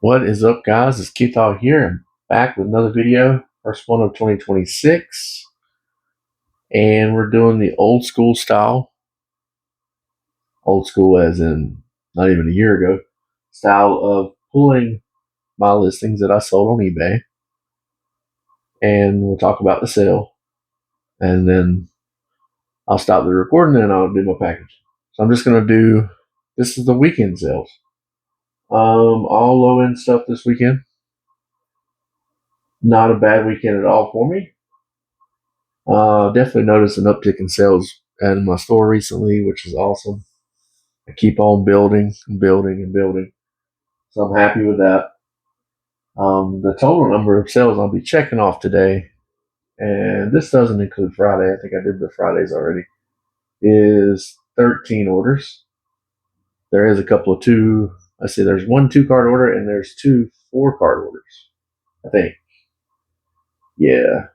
What is up, guys? It's Keith out here. I'm back with another video, first one of 2026, and we're doing the old school style, old school as in not even a year ago, style of pulling my listings that I sold on eBay, and we'll talk about the sale, and then I'll stop the recording and I'll do my package. So I'm just gonna do. This is the weekend sales. All low end stuff this weekend. Not a bad weekend at all for me. Definitely noticed an uptick in sales in my store recently, which is awesome. I keep on building and building and building, so I'm happy with that. The total number of sales I'll be checking off today, and this doesn't include Friday. I think I did the Fridays already. Is 13 orders. There is a couple of two. I see there's one 2-card order and there's two 4-card orders. I think. Yeah.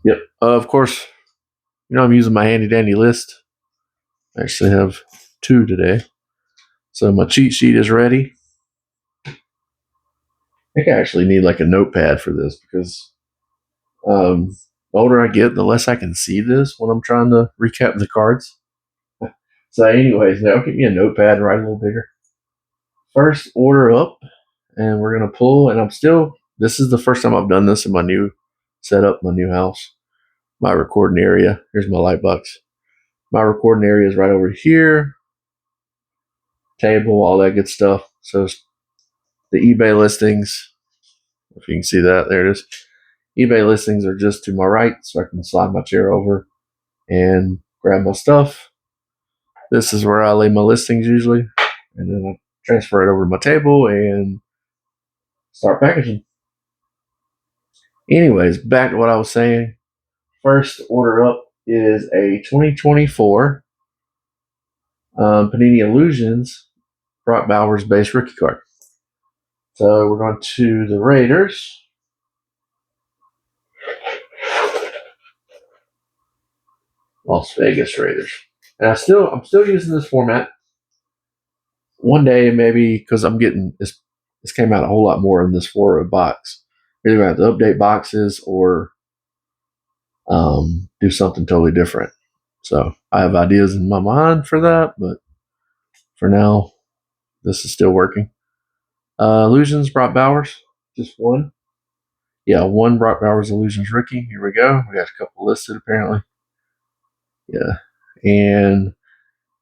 Yep. Of course, I'm using my handy dandy list. I actually have two today. So my cheat sheet is ready. I think I actually need like a notepad for this because the older I get, the less I can see this when I'm trying to recap the cards. So, anyways, now get me a notepad and write a little bigger. First order up, and we're gonna pull. And this is the first time I've done this in my new setup, my new house, my recording area. Here's my light box. My recording area is right over here. Table, all that good stuff. So the eBay listings, if you can see that, there it is. eBay listings are just to my right, so I can slide my chair over and grab my stuff. This is where I lay my listings usually, and then I transfer it over to my table and start packaging. Anyways, back to what I was saying. First order up is a 2024 Panini Illusions Brock Bowers base rookie card. So we're going to the Raiders. Las Vegas Raiders. And I'm still using this format. One day, maybe, because I'm getting this came out a whole lot more in this 4 box. Either going to have to update boxes or do something totally different. So I have ideas in my mind for that, but for now, this is still working. Illusions, Brock Bowers, just one. Yeah, one Brock Bowers Illusions rookie. Here we go. We got a couple listed apparently. Yeah, and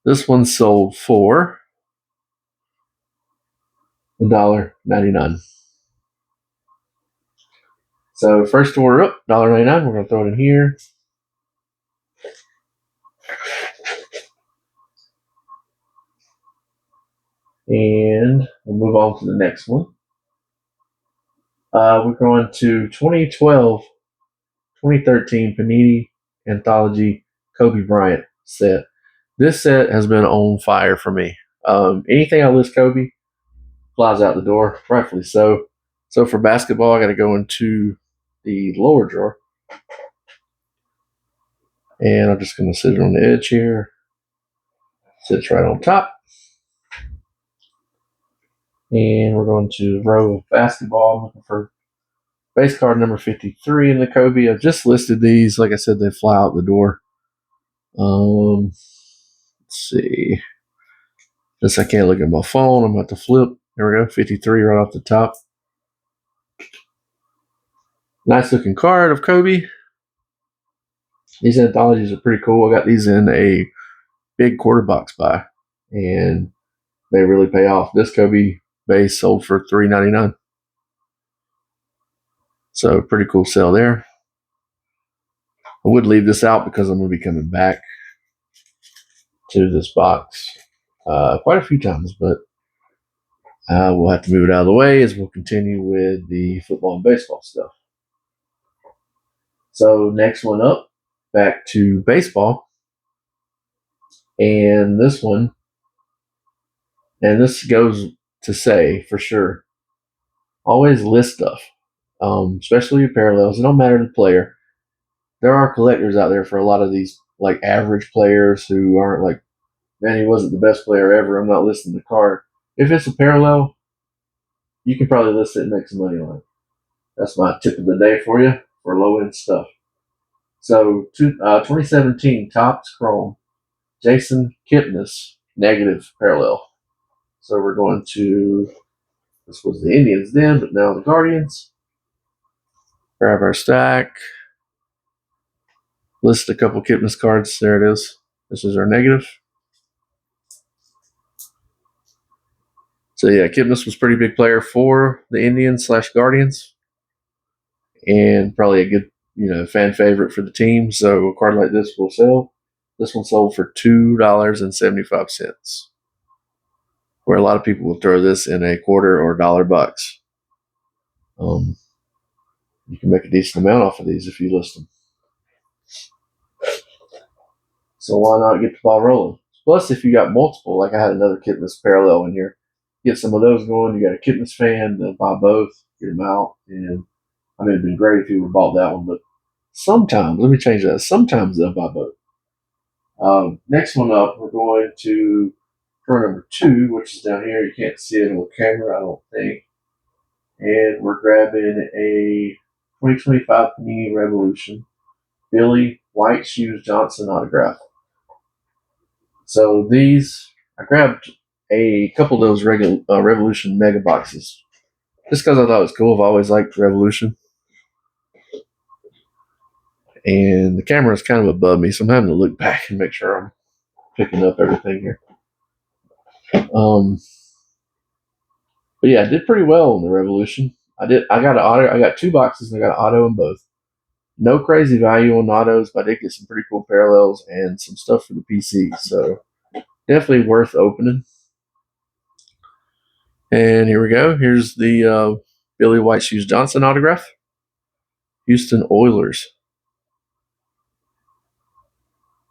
this one sold for $1.99. So first order up, $1.99. We're gonna throw it in here. And we'll move on to the next one. We're going to 2012, 2013 Panini Anthology Kobe Bryant set. This set has been on fire for me. Anything I list Kobe flies out the door, rightfully so. So for basketball, I got to go into the lower drawer. And I'm just going to sit it on the edge here. Sits right on top. And we're going to row of basketball. I'm looking for base card number 53 in the Kobe. I've just listed these. Like I said, they fly out the door. Let's see. Since I can't look at my phone, I'm about to flip. There we go, 53 right off the top. Nice looking card of Kobe. These anthologies are pretty cool. I got these in a big quarter box buy, and they really pay off. This Kobe base sold for $3.99. So pretty cool sale there. I would leave this out because I'm going to be coming back to this box quite a few times, but we'll have to move it out of the way as we'll continue with the football and baseball stuff. So next one up, back to baseball. And this one, and this goes to say for sure, always list stuff, especially your parallels. It don't matter the player. There are collectors out there for a lot of these like average players who aren't like, man, he wasn't the best player ever. I'm not listing the card. If it's a parallel, you can probably list it and make some money on it. That's my tip of the day for you for low end stuff. So, 2017 Topps Chrome, Jason Kipnis, negative parallel. So we're going to, this was the Indians then, but now the Guardians. Grab our stack. List a couple Kipnis cards. There it is. This is our negative. So yeah, Kipnis was a pretty big player for the Indians / Guardians, and probably a good, fan favorite for the team. So a card like this will sell. This one sold for $2.75, where a lot of people will throw this in a quarter or dollar box. You can make a decent amount off of these if you list them. So why not get the ball rolling? Plus, if you got multiple, like I had another Kipnis parallel in here, get some of those going. You got a Kipnis fan, they'll buy both, get them out. And I mean, it'd been great if you would have bought that one, but sometimes, let me change that. Sometimes they'll buy both. Next one up, we're going to drawer number 2, which is down here. You can't see it on the camera, I don't think. And we're grabbing a 2025 Panini Revolution Billy White Shoes Johnson autograph. So these, I grabbed a couple of those Revolution mega boxes just because I thought it was cool. I've always liked Revolution. And the camera is kind of above me, so I'm having to look back and make sure I'm picking up everything here. But yeah, I did pretty well in the Revolution. I got an auto. I got 2 boxes and I got an auto in both. No crazy value on autos, but I did get some pretty cool parallels and some stuff for the PC. So definitely worth opening. And here we go. Here's the Billy White Shoes Johnson autograph. Houston Oilers.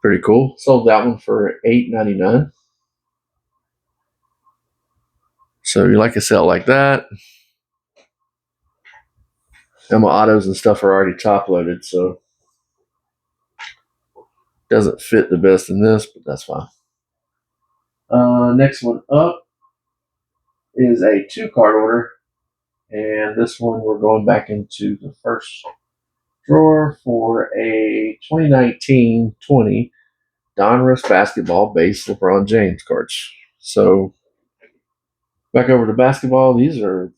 Pretty cool. Sold that one for $8.99. So you like a sell like that. And my autos and stuff are already top loaded, so doesn't fit the best in this, but that's fine. Next one up is a 2-card order, and this one we're going back into the first drawer for a 2019-20 Donruss basketball base LeBron James cards. So back over to basketball. I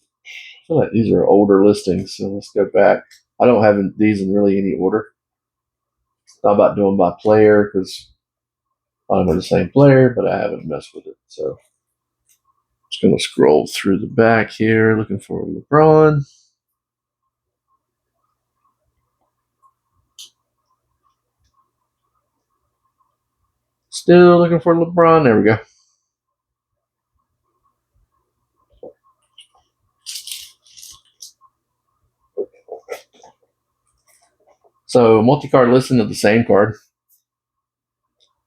feel like these are older listings, so let's go back. I don't have these in really any order. Thought about doing by player because I don't know the same player, but I haven't messed with it. So just going to scroll through the back here, looking for LeBron. Still looking for LeBron. There we go. So multi-card listing of the same card.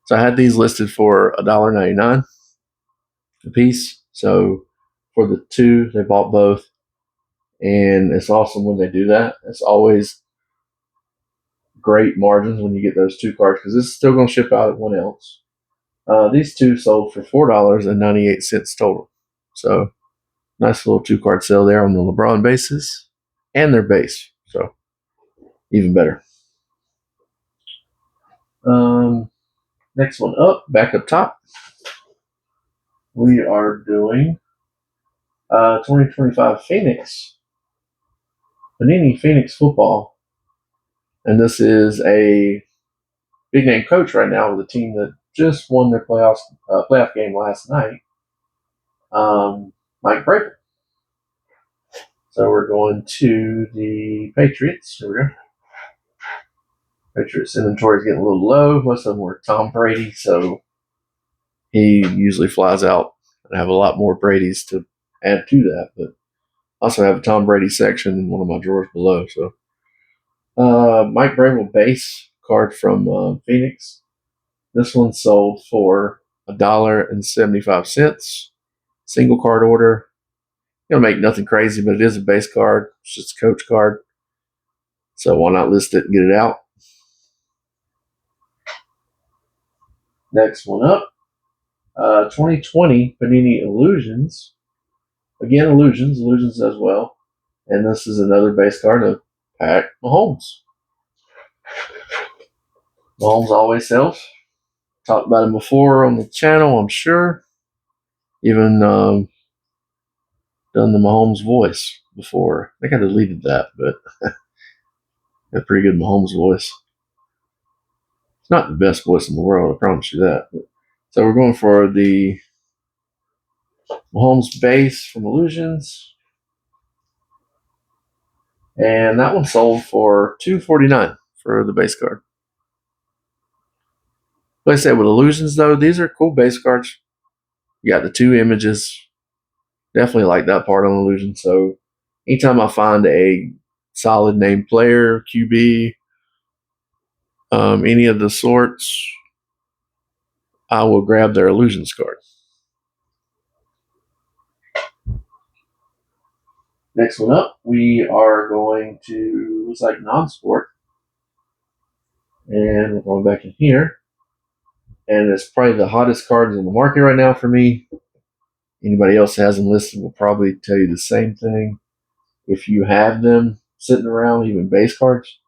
So I had these listed for $1.99 a piece. So for the 2, they bought both. And it's awesome when they do that. It's always great margins when you get those 2 cards because this is still going to ship out at one else. These 2 sold for $4.98 total. So nice little 2-card sale there on the LeBron bases and their base. So even better. Next one up, back up top, we are doing 2025 Phoenix. Panini Phoenix football. And this is a big name coach right now with a team that just won their playoff game last night. Mike Vrabel. So we're going to the Patriots. Here we go. Patriots inventory is getting a little low. Most of them were Tom Brady, so he usually flies out and have a lot more Brady's to add to that. But I also have a Tom Brady section in one of my drawers below. So Mike Vrabel base card from Phoenix. This one sold for $1.75. Single card order. Gonna make nothing crazy, but it is a base card. It's just a coach card. So why not list it and get it out? Next one up. 2020 Panini Illusions. Again, Illusions. Illusions does well. And this is another base card of Pat Mahomes. Mahomes always sells. Talked about him before on the channel, I'm sure. Even done the Mahomes voice before. I think I deleted that, but a pretty good Mahomes voice. It's not the best voice in the world, I promise you that. So we're going for the Mahomes base from Illusions. And that one sold for $249 for the base card. Like I said, with Illusions, though, these are cool base cards. You got the two images. Definitely like that part on Illusion. So anytime I find a solid name player, QB, any of the sorts, I will grab their Illusions card. Next one up, we are going to, looks like non-sport. And we're going back in here. And it's probably the hottest cards in the market right now for me. Anybody else has them listed will probably tell you the same thing. If you have them sitting around, even base cards,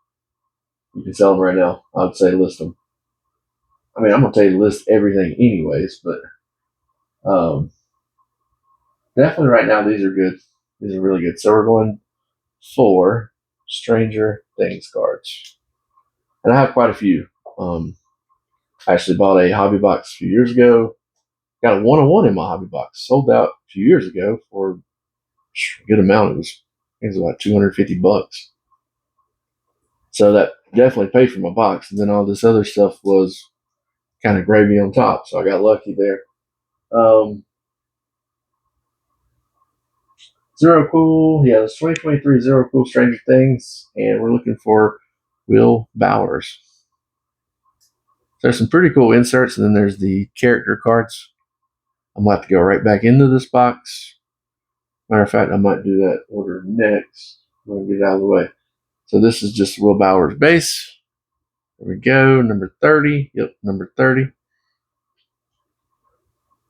you can sell them right now. I would say list them. I mean, I'm going to tell you to list everything anyways, but definitely right now these are good. These are really good. So we're going for Stranger Things cards. And I have quite a few. I actually bought a hobby box a few years ago. Got a 101 in my hobby box. Sold out a few years ago for a good amount. It was about $250. So that definitely paid for my box. And then all this other stuff was kind of gravy on top. So I got lucky there. Zero Cool. Yeah, it's 2023 Zero Cool Stranger Things. And we're looking for Will Bowers. There's some pretty cool inserts. And then there's the character cards. I'm going to have to go right back into this box. Matter of fact, I might do that order next. I'm going to get it out of the way. So this is just Will Bowers base. There we go. Number 30. Yep, number 30.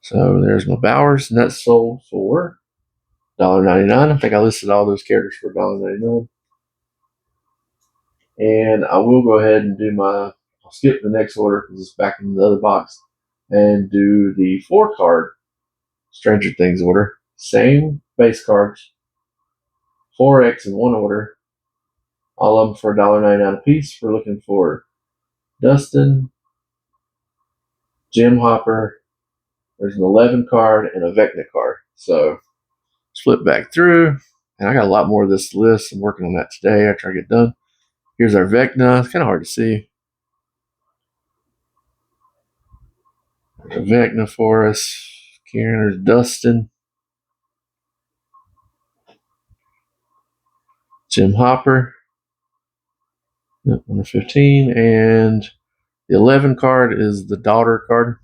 So there's my Bowers, and that's sold for $1.99. I think I listed all those characters for $1.99. And I will go ahead and do I'll skip the next order because it's back in the other box, and do the 4-card Stranger Things order. Same base cards, 4X in one order. All of them for $1.99 a piece. We're looking for Dustin, Jim Hopper. There's an 11 card and a Vecna card. So flip back through, and I got a lot more of this list. I'm working on that today after I get done. Here's our Vecna. It's kind of hard to see. There's a Vecna for us. Karen, there's Dustin. Jim Hopper. Yep, number 15. And the 11 card is the daughter card.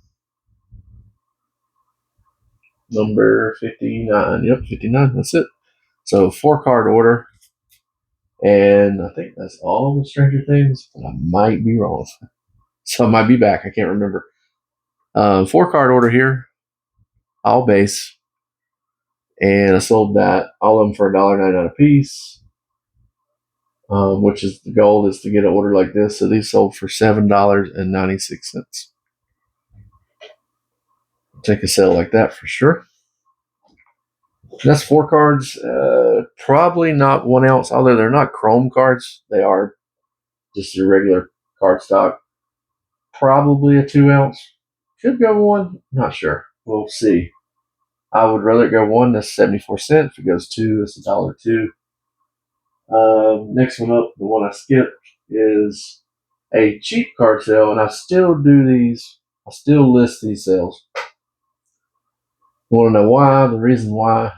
Number 59. Yep, 59. That's it. So 4-card order. And I think that's all the Stranger Things, but I might be wrong. So I might be back. I can't remember. 4-card order here. All base. And I sold that, all of them for $1.99 a piece. Which is the goal is to get an order like this. So these sold for $7.96. Take a sale like that for sure. That's 4 cards. Probably not 1 ounce, although they're not chrome cards. They are just your regular card stock. Probably a 2 ounce. Could go 1. Not sure. We'll see. I would rather go 1. That's 74 cents. If it goes 2, it's $1.02. Next one up, the one I skipped, is a cheap card sale, and I still do these. I still list these sales. Want to know why? The reason why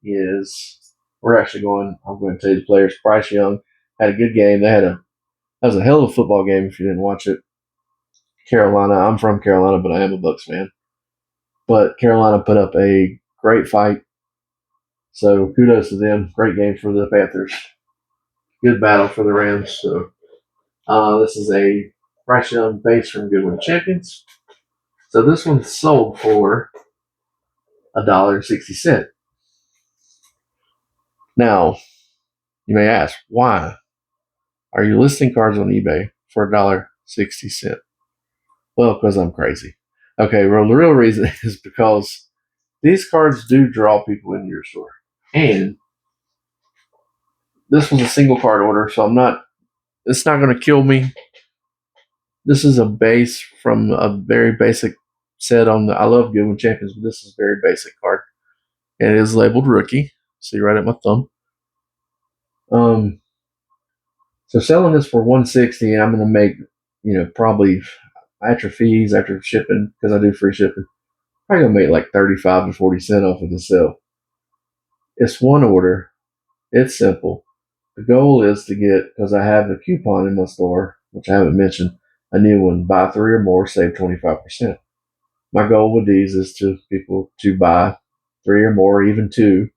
is I'm going to tell you the players. Bryce Young had a good game. That was a hell of a football game if you didn't watch it. Carolina. I'm from Carolina, but I am a Bucs fan. But Carolina put up a great fight. So kudos to them. Great game for the Panthers. Good battle for the Rams. So this is a Bryce Young base from Goodwin Champions. So this one's sold for $1.60. Now, you may ask, why are you listing cards on eBay for $1.60? Well, because I'm crazy. Okay, well, the real reason is because these cards do draw people into your store. And this was a single card order, so it's not going to kill me. This is a base from a very basic set I love Goodwin Champions, but this is a very basic card. And it is labeled rookie. See right at my thumb. So selling this for 160, and I'm going to make, probably after fees, after shipping, because I do free shipping, I'm going to make like 35 to 40 cents off of the sale. It's one order. It's simple. The goal is to get, because I have a coupon in my store, which I haven't mentioned, a new one, buy 3 or more, save 25%. My goal with these is to people to buy 3 or more, even 2,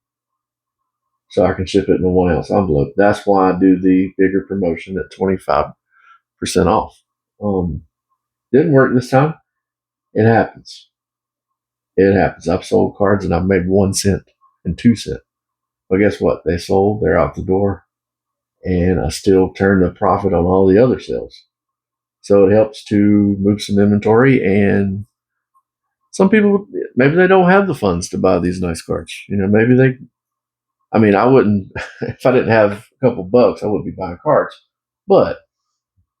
so I can ship it in a 1 ounce envelope. That's why I do the bigger promotion at 25% off. Didn't work this time. It happens. It happens. I've sold cards and I've made 1 cent and 2 cents. But guess what? They sold, they're out the door, and I still turn the profit on all the other sales. So it helps to move some inventory, and some people, maybe they don't have the funds to buy these nice cards. Maybe I wouldn't, if I didn't have a couple bucks, I wouldn't be buying cards. But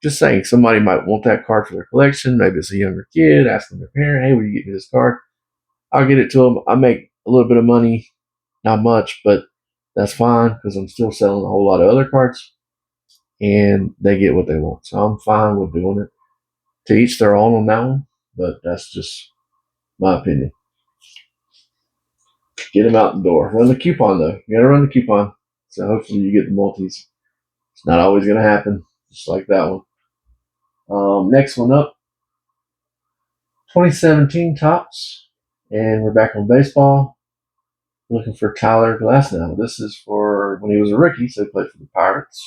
just saying, somebody might want that card for their collection. Maybe it's a younger kid asking their parent, hey, will you get me this card? I'll get it to them. I make a little bit of money, not much, but that's fine because I'm still selling a whole lot of other cards and they get what they want. So I'm fine with doing it. To each their own on that one, but that's just my opinion. Get them out the door. Run the coupon though. You gotta run the coupon. So hopefully you get the multis. It's not always gonna happen, just like that one. Next one up, 2017 Topps, and we're back on baseball. Looking for Tyler Glasnow. This is for when he was a rookie, so he played for the Pirates.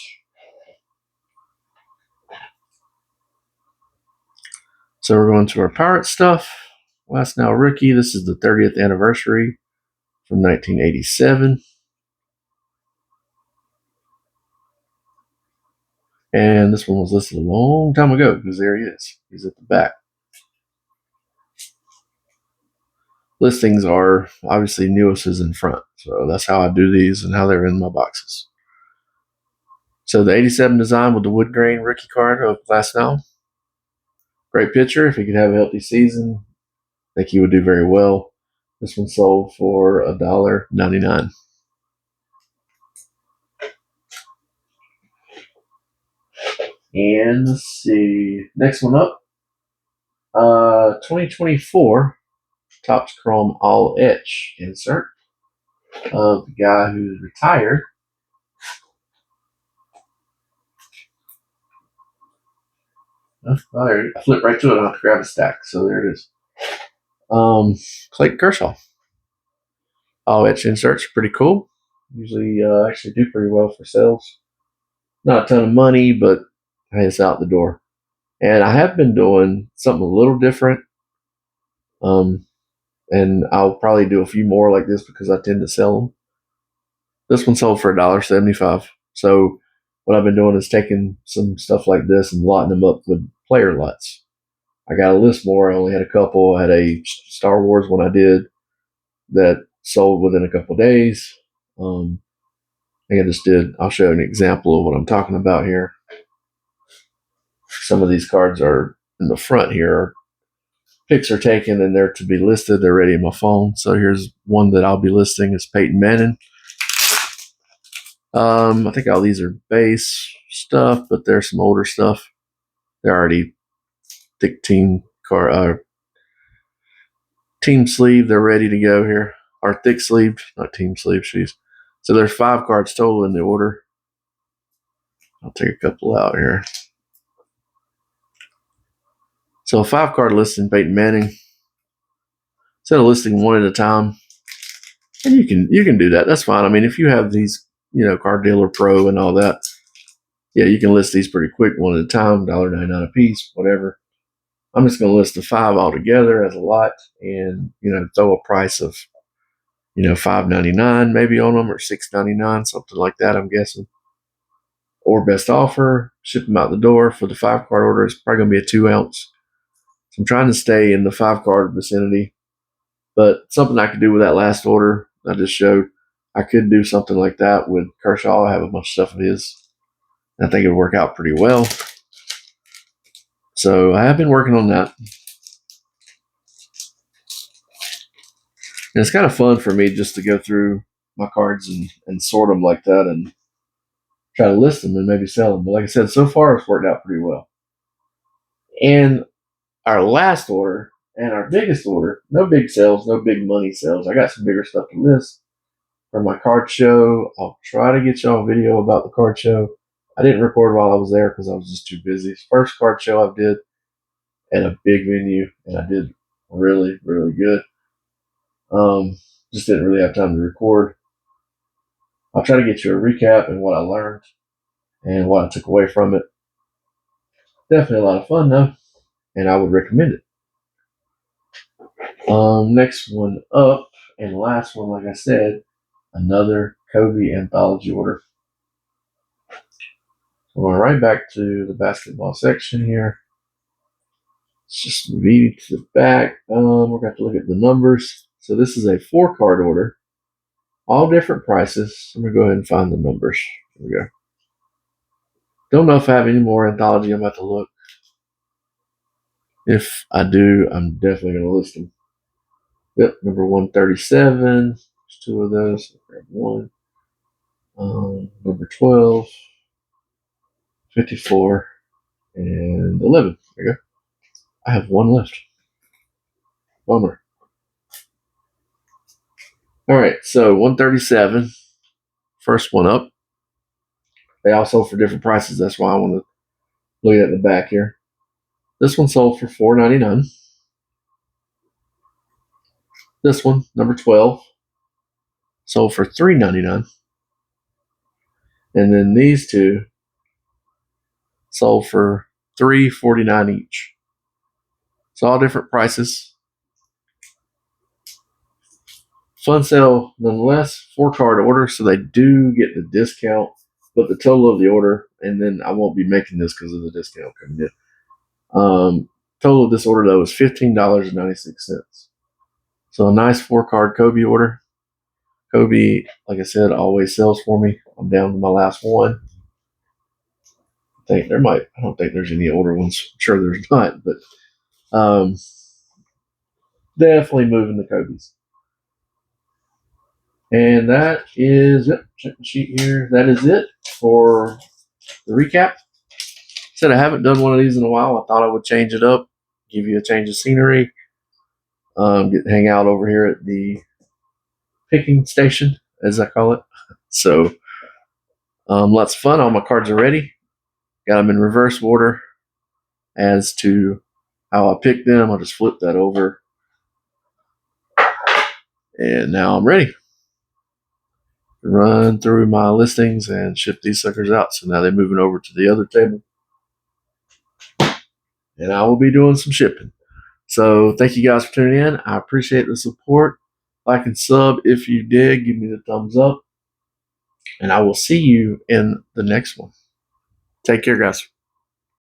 So we're going to our Pirates stuff. Glasnow rookie. This is the 30th anniversary from 1987. And this one was listed a long time ago because there he is. He's at the back. Listings are obviously newest is in front. So that's how I do these and how they're in my boxes. So the 87 design with the wood grain rookie card of Glasnow. Great pitcher. If he could have a healthy season, I think he would do very well. This one sold for $1.99. And let's see. Next one up. 2024 Topps Chrome All Etch insert of the guy who's retired. Oh, I flipped right to it. I have to grab a stack. So there it is. Clayton Kershaw. All Etch inserts, pretty cool. Usually actually do pretty well for sales. Not a ton of money, but hey, it's out the door. And I have been doing something a little different. And I'll probably do a few more like this because I tend to sell them. This one sold for $1.75. So what I've been doing is taking some stuff like this and lotting them up with player lots. I got a list more. I only had a couple. I had a Star Wars one I did that sold within a couple days. I just did. I'll show you an example of what I'm talking about here. Some of these cards are in the front here. Pics are taken and they're to be listed. They're ready in my phone. So here's one that I'll be listing is Peyton Manning. I think all these are base stuff, but there's some older stuff. They're already thick team sleeve. They're ready to go here. Or thick sleeved, not team sleeve shoes. So there's 5 cards total in the order. I'll take a couple out here. So a 5-card listing, Peyton Manning. Instead of listing one at a time, and you can do that. That's fine. I mean, if you have these, Card Dealer Pro and all that, yeah, you can list these pretty quick, one at a time, $1.99 a piece, whatever. I'm just going to list the 5 all together as a lot, and throw a price of $5.99 maybe on them, or $6.99, something like that, I'm guessing. Or best offer, ship them out the door. For the 5-card order, it's probably going to be a 2-ounce. So I'm trying to stay in the 5-card vicinity. But something I could do with that last order I just showed, I could do something like that with Kershaw. I have a bunch of stuff of his. I think it would work out pretty well. So I have been working on that. And it's kind of fun for me just to go through my cards and sort them like that and try to list them and maybe sell them. But like I said, so far it's worked out pretty well. And our last order and our biggest order, no big sales, no big money sales. I got some bigger stuff to list for my card show. I'll try to get y'all a video about the card show. I didn't record while I was there because I was just too busy. First card show I did at a big venue, and I did really, really good. Just didn't really have time to record. I'll try to get you a recap and what I learned and what I took away from it. Definitely a lot of fun though, and I would recommend it. Next one up and last one, like I said, another Kobe anthology order. So going right back to the basketball section here. Let's just move to the back. We're going to have to look at the numbers. So this is a 4-card order, all different prices. I'm going to go ahead and find the numbers. Here we go. Don't know if I have any more anthology. I'm about to look. If I do, I'm definitely going to list them. Yep, number 137. There's 2 of those. I'll grab one. Number 12, 54, and 11. There you go. I have one left. Bummer. All right, so 137, first one up. They all sold for different prices. That's why I want to look at the back here. This one sold for $4.99. This one, number 12, sold for $3.99. And then these two sold for $3.49 each. It's all different prices. Fun sale nonetheless. 4-card order, so they do get the discount, but the total of the order, and then I won't be making this because of the discount coming in. Total of this order though is $15.96. So a nice 4-card Kobe order. Kobe, like I said, always sells for me. I'm down to my last one. I don't think there's any older ones. I'm sure there's not, but definitely moving the Kobe's. And that is it. Check the sheet here. That is it for the recap. Said I haven't done one of these in a while. I thought I would change it up, give you a change of scenery, hang out over here at the picking station, as I call it. So lots of fun. All my cards are ready. Got them in reverse order as to how I picked them. I'll just flip that over. And now I'm ready to run through my listings and ship these suckers out. So now they're moving over to the other table. And I will be doing some shipping. So thank you guys for tuning in. I appreciate the support. Like and sub if you did. Give me the thumbs up. And I will see you in the next one. Take care, guys.